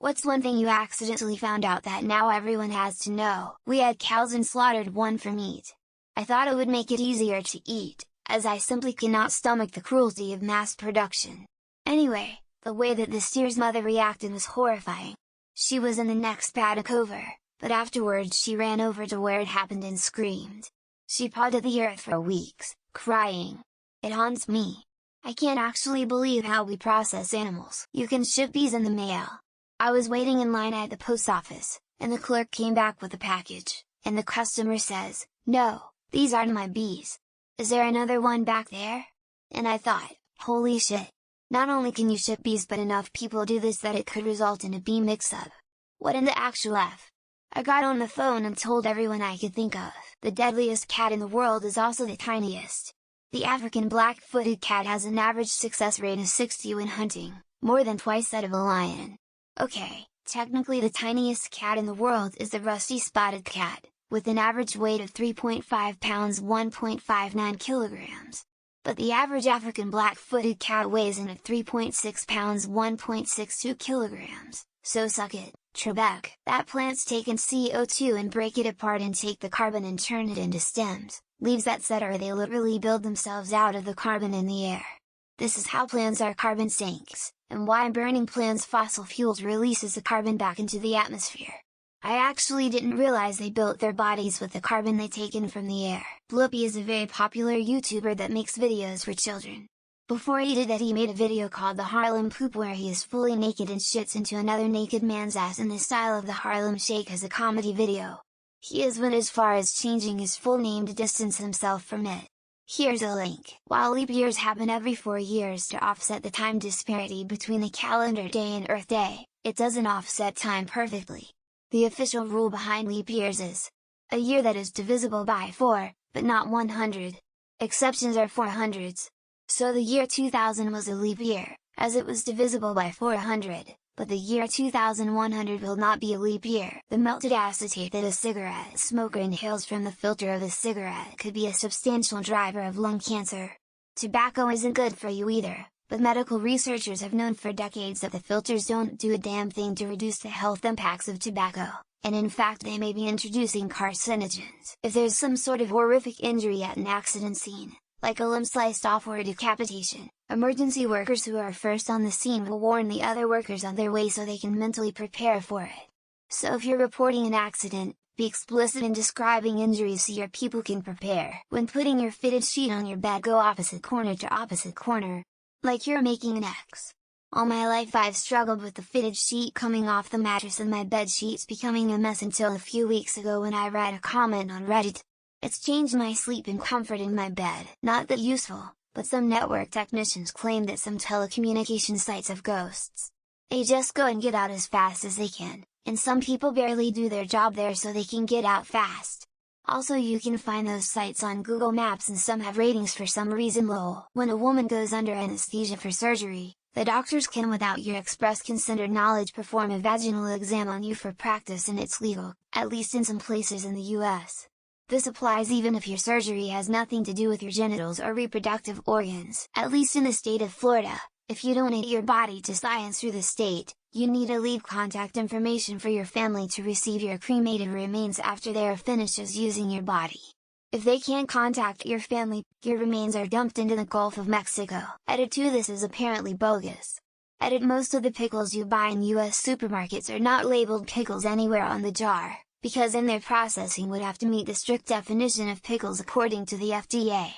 What's one thing you accidentally found out that now everyone has to know? We had cows and slaughtered one for meat. I thought it would make it easier to eat, as I simply cannot stomach the cruelty of mass production. Anyway, the way that the steer's mother reacted was horrifying. She was in the next paddock over, but afterwards she ran over to where it happened and screamed. She pawed at the earth for weeks, crying. It haunts me. I can't actually believe how we process animals. You can ship bees in the mail. I was waiting in line at the post office, and the clerk came back with a package, and the customer says, "No, these aren't my bees. Is there another one back there?" And I thought, holy shit! Not only can you ship bees, but enough people do this that it could result in a bee mix-up. What in the actual F? I got on the phone and told everyone I could think of. The deadliest cat in the world is also the tiniest. The African black-footed cat has an average success rate of 60 when hunting, more than twice that of a lion. Okay, technically the tiniest cat in the world is the rusty spotted cat, with an average weight of 3.5 pounds 1.59 kilograms. But the average African black-footed cat weighs in at 3.6 pounds 1.62 kilograms, so suck it, Trebek. That plant's taken CO2 and break it apart and take the carbon and turn it into stems, leaves etc. They literally build themselves out of the carbon in the air. This is how plants are carbon sinks, and why burning plants' fossil fuels releases the carbon back into the atmosphere. I actually didn't realize they built their bodies with the carbon they take in from the air. Blippi is a very popular YouTuber that makes videos for children. Before he did that, he made a video called the Harlem Poop where he is fully naked and shits into another naked man's ass in the style of the Harlem Shake as a comedy video. He has went as far as changing his full name to distance himself from it. Here's a link. While leap years happen every 4 years to offset the time disparity between the calendar day and Earth Day, it doesn't offset time perfectly. The official rule behind leap years is a year that is divisible by 4, but not 100. Exceptions are 400s. So the year 2000 was a leap year, as it was divisible by 400, but the year 2100 will not be a leap year. The melted acetate that a cigarette smoker inhales from the filter of a cigarette could be a substantial driver of lung cancer. Tobacco isn't good for you either, but medical researchers have known for decades that the filters don't do a damn thing to reduce the health impacts of tobacco, and in fact they may be introducing carcinogens. If there's some sort of horrific injury at an accident scene, like a limb sliced off or a decapitation, emergency workers who are first on the scene will warn the other workers on their way so they can mentally prepare for it. So if you're reporting an accident, be explicit in describing injuries so your people can prepare. When putting your fitted sheet on your bed, go opposite corner to opposite corner, like you're making an X. All my life I've struggled with the fitted sheet coming off the mattress and my bed sheets becoming a mess until a few weeks ago when I read a comment on Reddit. It's changed my sleep and comfort in my bed. Not that useful, but some network technicians claim that some telecommunication sites have ghosts. They just go and get out as fast as they can, and some people barely do their job there so they can get out fast. Also, you can find those sites on Google Maps and some have ratings for some reason low. When a woman goes under anesthesia for surgery, the doctors can without your express consent or knowledge perform a vaginal exam on you for practice, and it's legal, at least in some places in the US. This applies even if your surgery has nothing to do with your genitals or reproductive organs. At least in the state of Florida, if you donate your body to science through the state, you need to leave contact information for your family to receive your cremated remains after they are finished as using your body. If they can't contact your family, your remains are dumped into the Gulf of Mexico. Edit 2. This is apparently bogus. Edit. Most of the pickles you buy in US supermarkets are not labeled pickles anywhere on the jar, because in their processing would have to meet the strict definition of pickles according to the FDA.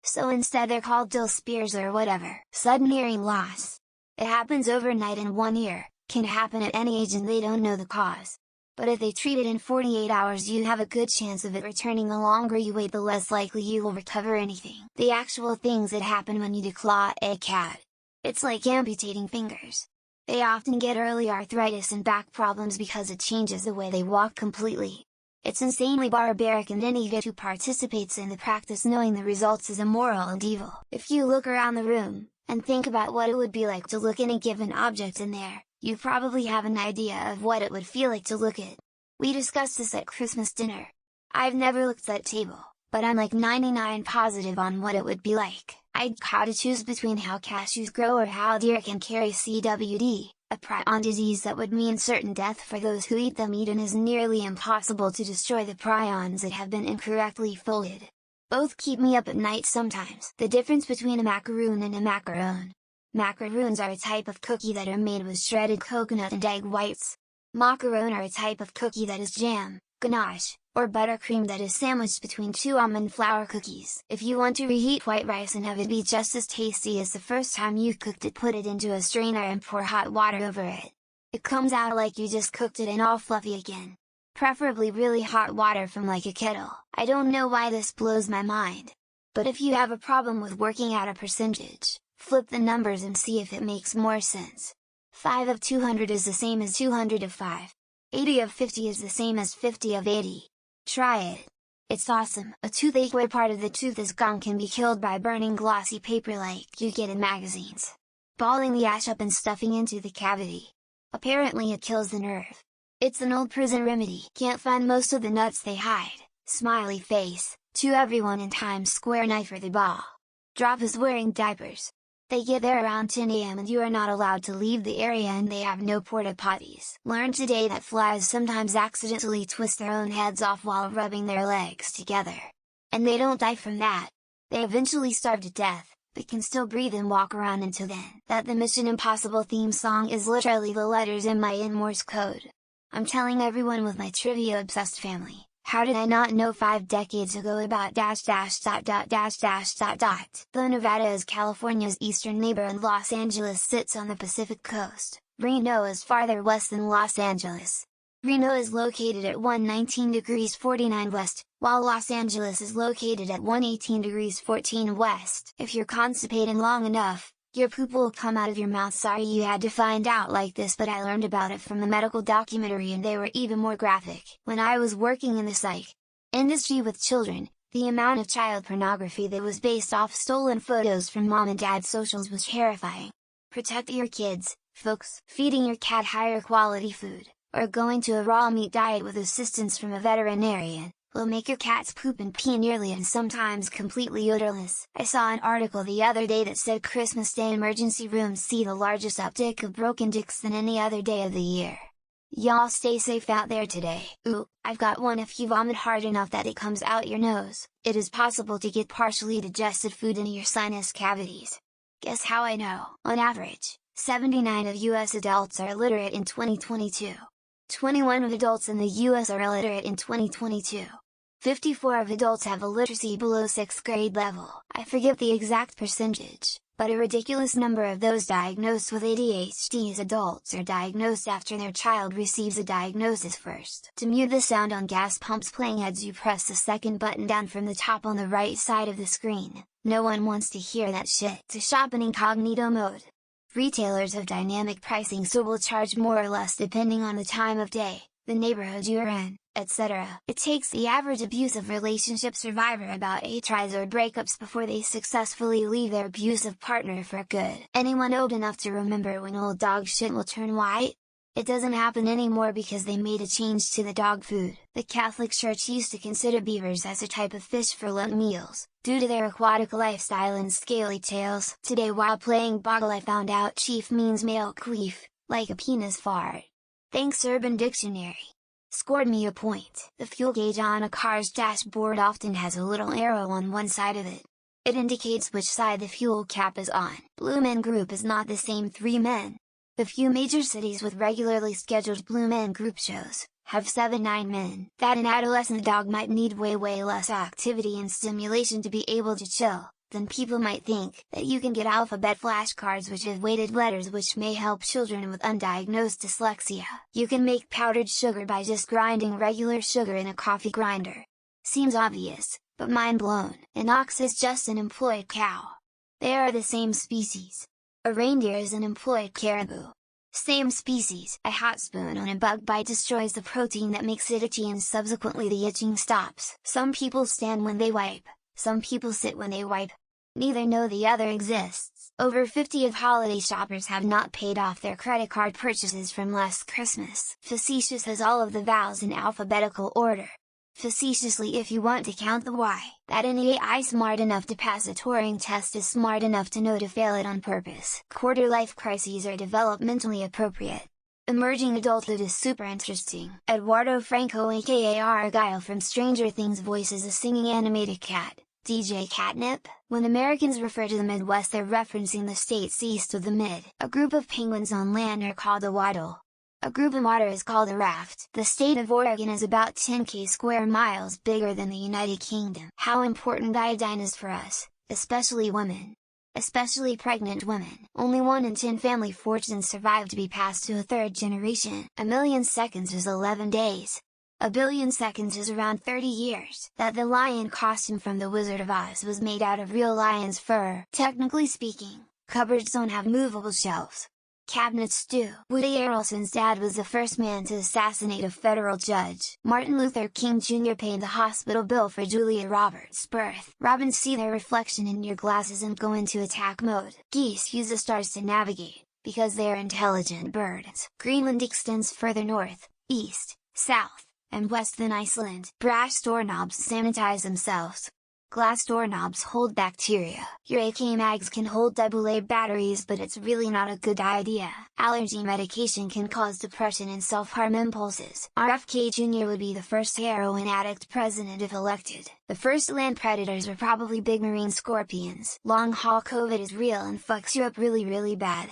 So instead they're called dill spears or whatever. Sudden hearing loss. It happens overnight in 1 year, can happen at any age and they don't know the cause. But if they treat it in 48 hours you have a good chance of it returning. The longer you wait the less likely you will recover anything. The actual things that happen when you declaw a cat. It's like amputating fingers. They often get early arthritis and back problems because it changes the way they walk completely. It's insanely barbaric, and any vet who participates in the practice knowing the results is immoral and evil. If you look around the room, and think about what it would be like to look in a given object in there, you probably have an idea of what it would feel like to look at. We discussed this at Christmas dinner. I've never looked at that table, but I'm like 99% positive on what it would be like. I'd how to choose between how cashews grow or how deer can carry CWD, a prion disease that would mean certain death for those who eat them. It is nearly impossible to destroy the prions that have been incorrectly folded. Both keep me up at night sometimes. The difference between a macaroon and a macaron. Macaroons are a type of cookie that are made with shredded coconut and egg whites. Macaron are a type of cookie that is jam, ganache, or buttercream that is sandwiched between two almond flour cookies. If you want to reheat white rice and have it be just as tasty as the first time you cooked it, put it into a strainer and pour hot water over it. It comes out like you just cooked it and all fluffy again. Preferably really hot water from like a kettle. I don't know why this blows my mind. But if you have a problem with working out a percentage, flip the numbers and see if it makes more sense. 5 of 200 is the same as 200 of 5. 80 of 50 is the same as 50 of 80. Try it. It's awesome. A toothache where part of the tooth is gone can be killed by burning glossy paper like you get in magazines. Balling the ash up and stuffing into the cavity. Apparently it kills the nerve. It's an old prison remedy. Can't find most of the nuts they hide. Smiley face, to everyone in Times Square knife for the ball. Drop is wearing diapers. They get there around 10 AM and you are not allowed to leave the area and they have no porta potties. Learned today that flies sometimes accidentally twist their own heads off while rubbing their legs together. And they don't die from that. They eventually starve to death, but can still breathe and walk around until then. That the Mission Impossible theme song is literally the letters in Morse code. I'm telling everyone with my trivia-obsessed family, how did I not know 5 decades ago about ... Though Nevada is California's eastern neighbor and Los Angeles sits on the Pacific coast, Reno is farther west than Los Angeles. Reno is located at 119°49' west, while Los Angeles is located at 118°14' west. If you're constipated long enough, your poop will come out of your mouth. Sorry you had to find out like this, but I learned about it from the medical documentary and they were even more graphic. When I was working in the psych industry with children, the amount of child pornography that was based off stolen photos from mom and dad's socials was terrifying. Protect your kids, folks. Feeding your cat higher quality food, or going to a raw meat diet with assistance from a veterinarian, will make your cats poop and pee nearly and sometimes completely odorless. I saw an article the other day that said Christmas Day emergency rooms see the largest uptick of broken dicks than any other day of the year. Y'all stay safe out there today. Ooh, I've got one. If you vomit hard enough that it comes out your nose, it is possible to get partially digested food into your sinus cavities. Guess how I know? On average, 79 of US adults are illiterate in 2022. 21 of adults in the US are illiterate in 2022. 54 of adults have illiteracy below 6th grade level. I forget the exact percentage, but a ridiculous number of those diagnosed with ADHD as adults are diagnosed after their child receives a diagnosis first. To mute the sound on gas pumps playing as you press the second button down from the top on the right side of the screen. No one wants to hear that shit. To shop in incognito mode. Retailers have dynamic pricing, so will charge more or less depending on the time of day, the neighborhood you're in, etc. It takes the average abusive relationship survivor about 8 tries or breakups before they successfully leave their abusive partner for good. Anyone old enough to remember when old dog shit will turn white? It doesn't happen anymore because they made a change to the dog food. The Catholic Church used to consider beavers as a type of fish for Lent meals, due to their aquatic lifestyle and scaly tails. Today while playing Boggle I found out chief means male queef, like a penis fart. Thanks Urban Dictionary. Scored me a point. The fuel gauge on a car's dashboard often has a little arrow on one side of it. It indicates which side the fuel cap is on. Blue Men Group is not the same 3 men. The few major cities with regularly scheduled Blue Men Group shows, have 7-9 men. That an adolescent dog might need way less activity and stimulation to be able to chill, than people might think. That you can get alphabet flashcards which have weighted letters which may help children with undiagnosed dyslexia. You can make powdered sugar by just grinding regular sugar in a coffee grinder. Seems obvious, but mind blown. An ox is just an employed cow. They are the same species. A reindeer is an employed caribou. Same species. A hot spoon on a bug bite destroys the protein that makes it itchy and subsequently the itching stops. Some people stand when they wipe, some people sit when they wipe. Neither know the other exists. Over 50 of holiday shoppers have not paid off their credit card purchases from last Christmas. Facetious has all of the vowels in alphabetical order. facetiously if you want to count the why, that an AI smart enough to pass a Turing test is smart enough to know to fail it on purpose. Quarter-life crises are developmentally appropriate. Emerging adulthood is super interesting. Eduardo Franco aka Argyle from Stranger Things voices a singing animated cat, DJ Catnip. When Americans refer to the Midwest, they're referencing the states east of the Mid. A group of penguins on land are called a waddle. A group in water is called a raft. The state of Oregon is about 10,000 square miles bigger than the United Kingdom. How important iodine is for us, especially women. Especially pregnant women. Only 1 in 10 family fortunes survive to be passed to a third generation. A million seconds is 11 days. A billion seconds is around 30 years. That the lion costume from The Wizard of Oz was made out of real lion's fur. Technically speaking, cupboards don't have movable shelves. Cabinets do. Woody Harrelson's dad was the first man to assassinate a federal judge. Martin Luther King Jr. paid the hospital bill for Julia Roberts' birth. Robins see their reflection in your glasses and go into attack mode. Geese use the stars to navigate, because they are intelligent birds. Greenland extends further north, east, south, and west than Iceland. Brass doorknobs sanitize themselves. Glass doorknobs hold bacteria. Your AK mags can hold AA batteries, but it's really not a good idea. Allergy medication can cause depression and self-harm impulses. RFK Jr. would be the first heroin addict president if elected. The first land predators were probably big marine scorpions. Long haul COVID is real and fucks you up really bad.